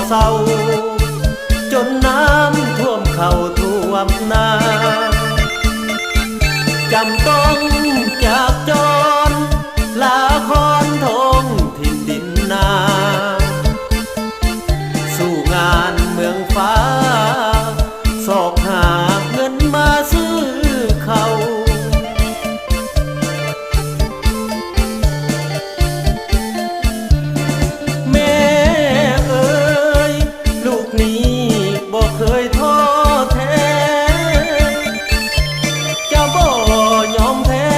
เศร้าจนน้ำท่วมเข่าท่วมนาจำต้องจากจรลาคอนทงถิ่นดินนาสู่งานเมืองฟ้าสอกหาเงินมาซื้อเขาแม่เอ๋ยลูกนี้บ่เคยท้อแท้จะบ่ยอมแพ้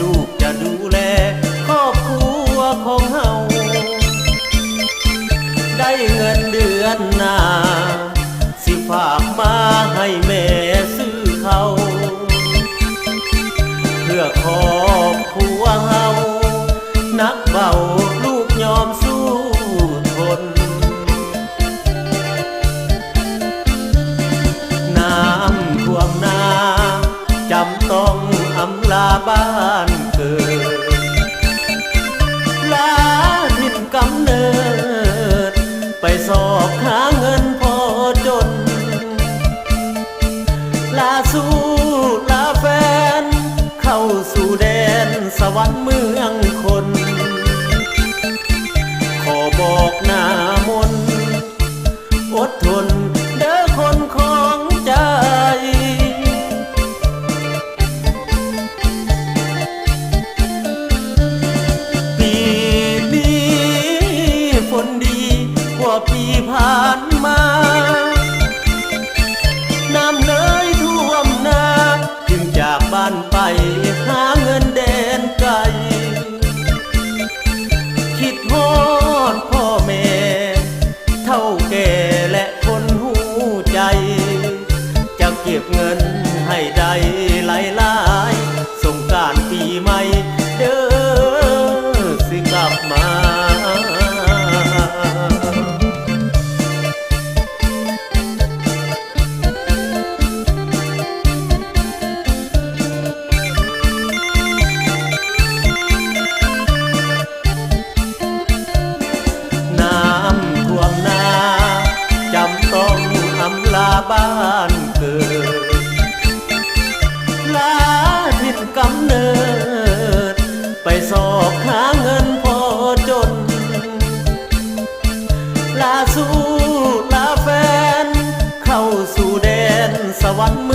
ลูกจะดูแลครอบครัวของเฮาได้เงินเดือนหน้าสิฝากมาให้แม่ซื้อเขาเพื่อครอบครัวเฮานักเบาลูกยอมสู้ทนน้ำท่วมนาจำต้องอำลาบ้านเกิดลาถิ่นกำเนิดไปสอบหาเงินพอจนลาสู้ลาแฟนเข้าสู่แดนสวรรค์เมืองคนขอบอกหน้ามนอดทนเด้อคนของใจปีนี้ฝนดีกว่าปีผ่านมาน้ำเลยท่วมนาจึงจากบ้านไปหาเงินแดนไกลคิดฮอดพ่อแม่เท่าแก่และคนหูใจจะเก็บเงินให้ได้หลายๆสงกรานต์ปีใหม่เด้อสิกลับมาบ้านเกิดลาถิ่นกำเนิดไปสอกหาเงินพอจนลาสู้ลาแฟนเข้าสู่แดนสวรรค์